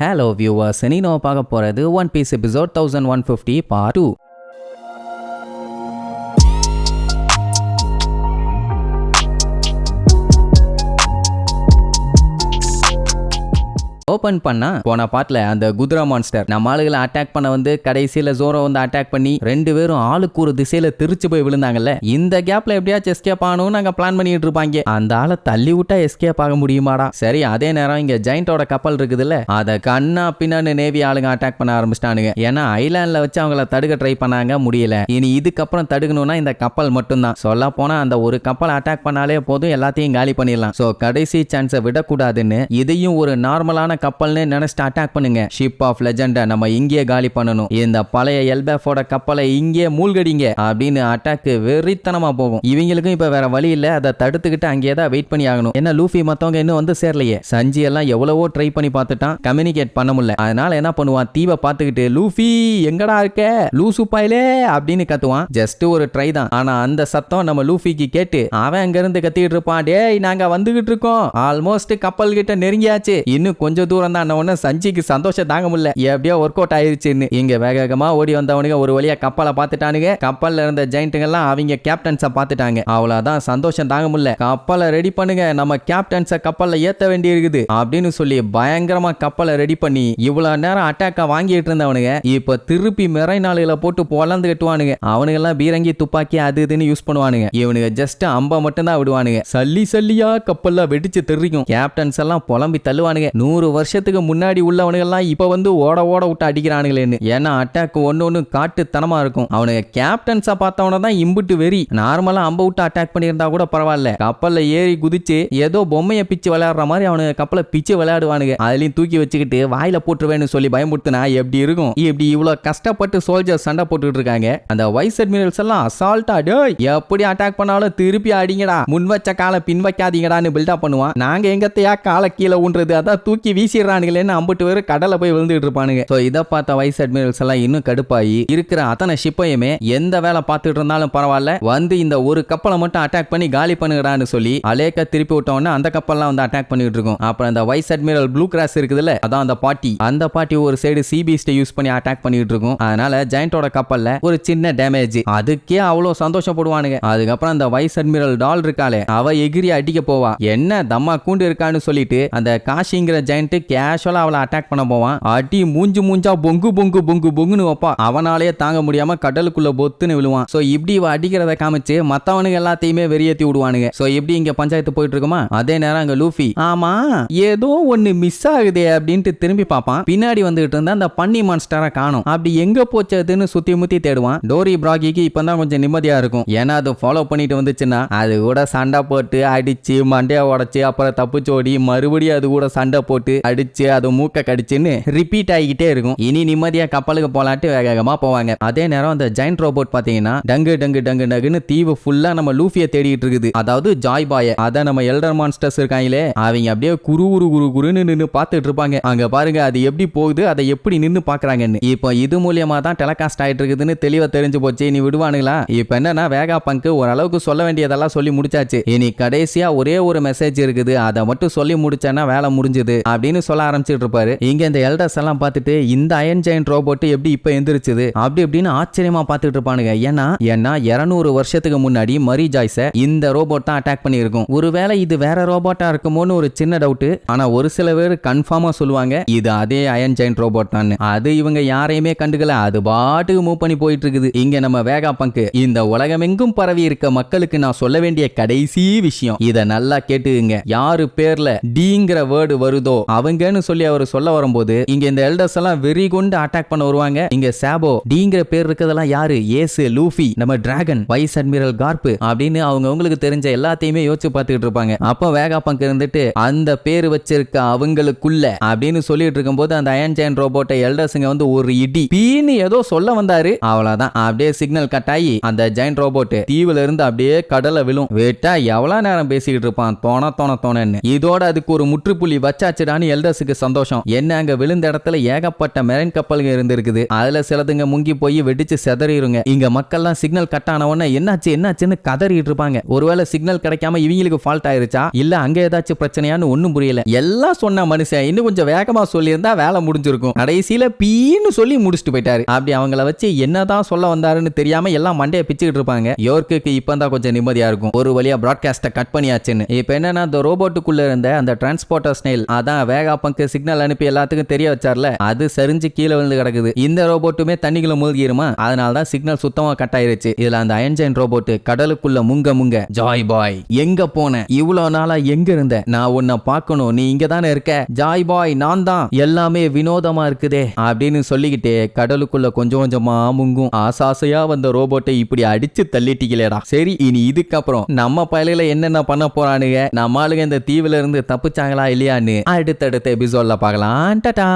Hello viewers, நீ நம்ம பார்க்க போறது One Piece episode 1150 part 2. Open பண்ணா போன பார்ட்ல அந்த குதிரா மான்ஸ்டர் நம்ம ஆளுகளை அட்டாக் பண்ண வந்து கடைசியில ஜோரோ வந்து அட்டாக் பண்ணி ரெண்டு பேரும் ஆளுக்கு ஒரு திசையில திருச்சு போய் விழுந்தாங்கல்ல. இந்த கேப்ல எப்படியாச்சும் எஸ்கேப் ஆகணும்னு நாங்க பிளான் பண்ணிட்டு இருப்பாங்க. அந்த ஆளை தள்ளி விட்டா எஸ்கேப் ஆக முடியுமாடா? சரி, அதே நேரம் இங்க ஜெயண்டோட கப்பல் இருக்குதுல்ல, அதை கண்ணா பின்னான்னு நேவி ஆளுங்க அட்டாக் பண்ண ஆரம்பிச்சிட்டானுங்க. ஏன்னா ஐலாண்ட்ல வச்சு அவங்கள தடுக்க ட்ரை பண்ணாங்க, முடியல. இனி இதுக்கப்புறம் தடுக்கணும்னா இந்த கப்பல் மட்டும்தான். சொல்ல போனா அந்த ஒரு கப்பல் அட்டாக் பண்ணாலே போதும், எல்லாத்தையும் காலி பண்ணிடலாம். சோ கடைசி சான்ஸை விடக்கூடாதுன்னு இதையும் ஒரு நார்மலான கப்பல்னு நினைச்சிட்டு அட்டாக் பண்ணுங்க. ஷிப் ஆஃப் லெஜெண்ட நம்ம இங்கே காலி பண்ணணும், இந்த பழைய எல்பேஃபோட கப்பலை இங்கே மூழ்கடிங்க அப்படின்னு அட்டாக் வெறித்தனமா போகும். இவங்களுக்கும் இப்ப வேற வழி இல்ல, அதை தடுத்துக்கிட்டு அங்கேயே தான் வெயிட் பண்ணி ஆகணும். என்ன லூஃபி மத்தவங்க இன்னும் வந்து சேரலையே. சஞ்சி எல்லாம் எவ்வளவோ ட்ரை பண்ணி பார்த்துட்டான், கம்யூனிகேட் பண்ண முடியல. அதனால என்ன பண்ணுவான், தீவை பார்த்துக்கிட்டு லூஃபி எங்கடா இருக்க லூசு பாயிலே அப்படின்னு கத்துவான். ஜஸ்ட் ஒரு ட்ரை தான், ஆனா அந்த சத்தம் நம்ம லூஃபிக்கு கேட்டு அவன் அங்க இருந்து கத்திக்கிட்டு இருப்பான், டேய் நாங்க வந்துகிட்டு இருக்கோம், ஆல்மோஸ்ட் கப்பல் கிட்ட நெருங்கியாச்சு, இன்னும் கொஞ்சம் தூரம் தான். சஞ்சிக்கு சந்தோஷம் தாங்க முடியல, எப்படியோ ஒர்க் அவுட் ஆயிருச்சுன்னு இங்க வேகமா ஓடி வந்தவனுங்க ஒரு வழியா கப்பலை பார்த்துட்டானுங்க. கப்பல்ல இருந்த ஜெயிண்ட்டுங்க எல்லாம் அவங்க கேப்டன்ஸை பார்த்துட்டாங்க. அவ்வளவுதான், சந்தோஷம் தாங்க முடியல. கப்பலை ரெடி பண்ணுங்க, நம்ம கேப்டன்ஸை கப்பல்ல ஏத்த வேண்டி இருக்குது அப்படின்னு சொல்லி பயங்கரமா கப்பலை ரெடி பண்ணி இவ்வளவு நேரம் அட்டாக்கா வாங்கிட்டு இருந்தவனுங்க இப்ப திருப்பி மிரை நாளுகளை போட்டு பொலந்து கட்டுவானுங்க. அவனுங்க எல்லாம் பீரங்கி துப்பாக்கி அது இதுன்னு யூஸ் பண்ணுவானுங்க. இவனுங்க ஜஸ்ட் அம்பா மட்டும் தான் விடுவானுங்க. சல்லி சல்லியா கப்பல்ல வெடிச்சு தெரிக்கும். கேப்டன்ஸ் எல்லாம் புலம்பி தள்ளுவானுங்க. 100 வருஷத்துக்கு முன்னாடி உள்ளவனுங்கெல்லாம் இப்ப வந்து ஓட விட்டு அடிக்கிறானுங்களேன்னு. ஏன்னா அட்டாக் ஒன்னு காட்டுத்தனமா இருக்கும். அவனுங்க கேப்டன்ஸா பார்த்தவன தான் இம்புட்டு வெறி. நார்மலா அம்ப விட்டு அட்டாக் பண்ணியிருந்தா கூட பரவாயில்ல, கப்பல்ல ஏறி குதிச்சு ஏதோ பொம்மையை பிச்சு விளையாடுற மாதிரி அவனுங்க கப்பலை பிச்சு விளையாடுவானுங்க. அதுலயும் தூக்கி வச்சுக்கிட்டு வாயில போட்டுருவேன்னு சொல்லி பயமுறுத்தினா எப்படி இருக்கும்? இப்படி இவ்வளவு கஷ்டப்பட்டு சோல்ஜர் சண்டை போட்டுட்டு இருக்காங்க. அந்த வைஸ் அட்மிரல்ஸ் எல்லாம் அசால்ட்டா எப்படி அட்டாக் பண்ணாலும் திருப்பி அடிங்கடா, முன் வச்ச காலை பின் வைக்காதீங்கடான்னு பில்டப் பண்ணுவான். நாங்க எங்கத்தையா காலை கீழே ஊன்றது, அதான் தூக்கி வீசிடுறானுங்களேன்னு அம்புட்டு பேரு கடலை போய் விழுந்துட்டு இருப்பானுங்க. சோ இதை பார்த்த வைஸ் அட்மிரல்ஸ் எல்லாம் இன்னும் கடுப்பாயி இருக்கிற அத்தனை ஷிப்பையுமே எந்த வேலை பார்த்துட்டு இருந்தாலும் பரவாயில்ல, வந்து இந்த ஒரு கப்பலை மட்டும் அட்டாக் பண்ணி காலி பண்ணுங்கடான்னு சொல்லி அலேக்க திருப்பி விட்டோம்னா அந்த கப்பல்லாம் வந்து அட்டாக் பண்ணிட்டு இருக்கும். அப்புறம் அந்த வைஸ் அட்மிரல் ப்ளூ கிராஸ் இருக்குதுல்ல, அதான் அந்த பாட்டி ஒரு சைடு சிபிஎஸ்டி யூஸ் பண்ணி அட்டாக் பண்ணிட்டு இருக்கும். அதனால ஜெயண்டோட கப்பல்ல ஒரு சின்ன டேமேஜ், அதுக்கே அவ்வளவு சந்தோஷப்படுவானுங்க. அதுக்கப்புறம் அந்த வைஸ் அட்மிரல் டால் இருக்காளே, அவ எகிரி அடிக்க போவா. என்ன தம்மா கூண்டு இருக்கான்னு சொல்லிட்டு அந்த காஷிங்கிற ஜெயண்ட் கேஷுவலா அவளை அட்டாக் பண்ண போவான். அடி மூஞ்சா பொங்குன்னு வைப்பா. அவனாலே தாங்க முடியாம கடலுக்குள்ள பொத்துன்னு விழுவான். சோ இப்படி இவ அடிக்கிறத காமிச்சு மத்தவனுங்க எல்லாத்தையுமே வெறியேத்தி விடுவானுங்க. சோ இப்படி இங்க பஞ்சாயத்து போயிட்டு இருக்குமா, அதே நேரம் அங்க லூஃபி ஆமா ஏதோ ஒன்னு மிஸ் ஆகுதே அப்படின்ட்டு திரும்பி பார்ப்பான். பின்னாடி வந்துட்டு இருந்தா அந்த பன்னி மான்ஸ்டரை காணும். அப்படி எங்க போச்சதுன்னு சுத்தி முத்தி தேடுவான். டோரி பிராகிக்கு இப்பதான் கொஞ்சம் நிம்மதியா இருக்கும். ஏன்னா அது ஃபாலோ பண்ணிட்டு வந்துச்சுன்னா அது கூட சண்டை போட்டு அடிச்சு மண்டையா உடைச்சு அப்புறம் தப்புச்சோடி மறுபடியும் அது கூட சண்டை போட்டு அடிச்சு அது மூக்க கடிச்சுன்னு ரிப்பீட் ஆகிக்கிட்டே இருக்கும். இனி நிம்மதியா கப்பலுக்கு போலாட்டு வேகமா போவாங்க. அதே நேரம் அந்த ஜெயண்ட் ரோபோட் பாத்தீங்கன்னா டங்குன்னு தீவு ஃபுல்லா நம்ம லூஃபியை தேடிட்டு இருக்குது. அதாவது ஜாய் பாய. அத நம்ம எல்டர் மான்ஸ்டர்ஸ் இருக்காங்களே, அவங்க அப்படியே குருன்னு நின்னு பார்த்துட்டு இருப்பாங்க. அங்க பாருங்க அது எப்படி போகுது, அதை எப்படி நின்னு பாக்குறாங்கன்னு. இப்போ இது மூலியமா தான் டெலிகாஸ்ட் ஆயிட்டு இருக்குதுன்னு தெளிவா தெரிஞ்சு போச்சு. நீ விடுவானுங்களா? இப்போ என்னன்னா வேகா பங்க் ஓரளவுக்கு சொல்ல வேண்டியதெல்லாம் சொல்லி முடிச்சாச்சு. இனி கடைசியா ஒரே ஒரு மெசேஜ் இருக்குது, அதை மட்டும் சொல்லி முடிச்சேன்னா வேலை முடிஞ்சது அப்படின்னு சொல்ல ஆரம்பிச்சிட்டு இருப்பாரு. இங்க இந்த எல்டர்ஸ் எல்லாம் பார்த்துட்டு இந்த அயன் ஜெயண்ட் ரோபோட் எப்படி இப்ப எந்திரிச்சது அப்படி இப்படின்னு ஆச்சரியமா பார்த்துட்டு இருப்பானுங்க. ஏன்னா 200 வருஷத்துக்கு முன்னாடி மரி ஜாய்ஸ இந்த ரோபோட் தான் அட்டாக் பண்ணி இருக்கும். ஒருவேளை இது வேற ரோபோட்டா இருக்குமோன்னு ஒரு சின்ன டவுட். ஆனா ஒரு சில பேர் கன்ஃபார்மா சொல்லுவாங்க இது அதே அயன் ஜெயண்ட் ரோபோட் தான். அது இவங்க யாரையுமே கண்டுக்கல, அது பாட்டுக்கு மூவ் பண்ணி போயிட்டு இருக்குது. இங்க நம்ம வேகா பங்க் இந்த உலகமெங்கும் பரவி இருக்க மக்களுக்கு நான் சொல்ல வேண்டிய கடைசி விஷயம், இத நல்லா கேட்டுங்க. யாரு பேர்ல டிங்கிற வேர்டு வருதோ அவங்கன்னு சொல்லி அவர் சொல்ல வரும்போது இங்க இந்த எல்டர்ஸ் எல்லாம் வெறி கொண்டு அட்டாக் பண்ண வருவாங்க. இங்க சாபோ டிங்கிற பேர் இருக்கிறதெல்லாம் யாரு, ஏசு, லூஃபி, நம்ம டிராகன், வைஸ் அட்மிரல் கார்ப் அப்படின்னு அவங்களுக்கு தெரிஞ்ச எல்லாத்தையுமே யோசிச்சு பார்த்துட்டு இருப்பாங்க. அப்ப வேகா பங்க் இருந்துட்டு அந்த பேர் வச்சிருக்க அவங்களுக்குள்ள அப்படின்னு சொல்லிட்டு இருக்கும்போது அந்த அயன் ஜெயண்ட் ரோபோட்டை எல்டர்ஸ்ங்க வந்து ஒரு இடி பீன்னு ஏதோ சொல்ல வந்தாரு. அவ்வளவுதான், அப்படியே சிக்னல் கட் ஆகி அந்த ஜெயண்ட் ரோபோட் தீவுல இருந்து அப்படியே கடலை விழும். வேட்டா எவ்வளவு நேரம் பேசிக்கிட்டு இருப்பான் தோணன்னு. இதோட அதுக்கு ஒரு முற்றுப்புள்ளி வச்சாச்சுடான்னு எல்டர்ஸுக்கு சந்தோஷம். என்ன அங்க விழுந்த இடத்துல ஏகப்பட்ட மெரைன் கப்பல்கள் இருந்திருக்குது. அதுல சிலதுங்க முங்கி போய் வெடிச்சு செதறிடுங்க. இங்க மக்கள்லாம் சிக்னல் கட் ஆன உடனே என்னாச்சுன்னு கதறிட்டு இருப்பாங்க. ஒருவேளை சிக்னல் கிடைக்காம இவங்களுக்கு ஃபால்ட் ஆயிருச்சா இல்ல அங்க ஏதாச்சும் பிரச்சனையான்னு ஒண்ணும் புரியல. எல்லாம் சொன்ன மனுஷன் இன்னும் கொஞ்சம் வேகமா சொல்லியிருந்தா வேலை முடிஞ்சிருக்கும். கடைசியில பீன்னு சொல்லி முடிச்சுட்டு போயிட்டாரு. அப்படி அவங்கள வச்சு என்னதான் சொல்ல வந்தாருன்னு தெரியாம எல்லாம் மண்டையை பிச்சுக்கிட்டு இருப்பாங்க. யோர்க்குக்கு இப்பதான் கொஞ்சம் நிம்மதியா இருக்கும். ஒரு வழியா பிராட்காஸ்ட கட் பண்ணியாச்சுன்னு. இப்ப என்னன்னா அந்த ரோபோட்டுக்குள்ள இருந்த அந்த டிரான்ஸ்போர்ட்டர் ஸ்னெயில் அதான் வேகாப்பங்கு சிக்னல் அனுப்பி எல்லாத்துக்கும் தெரிய வச்சார்ல, அது சரிஞ்சு கீழே விழுந்து கிடக்குது. இந்த ரோபோட்டுமே தண்ணிக்குள்ள மூழ்கிருமா, அதனால தான் சிக்னல் சுத்தமா கட் ஆயிருச்சு. இதுல அந்த அயன்ஜைன் ரோபோட் கடலுக்குள்ள முங்க ஜாய் பாய் எங்க போன, இவ்வளவு நாளா எங்க இருந்த, நான் உன்னை பார்க்கணும், நீ இங்க தானே இருக்க, ஜாய் பாய் நான் தான், எல்லாமே வினோதமா இருக்குதே அப்படின்னு சொல்லிக்கிட்டே கடலுக்குள்ள கொஞ்சம் கொஞ்சமா முங்கும். ஆசாசையா வந்த ரோபோட்டை இப்படி அடிச்சு தள்ளிட்டீங்களேடா. சரி, இனி இதுக்கப்புறம் நம்ம பயலில என்னென்ன பண்ண போறானுங்க, நம்ம ஆளுங்க இந்த தீவுல இருந்து தப்பிச்சாங்களா இல்லையான்னு அடுத்தடுத்த எபிசோட்ல பார்க்கலாம். டாடா.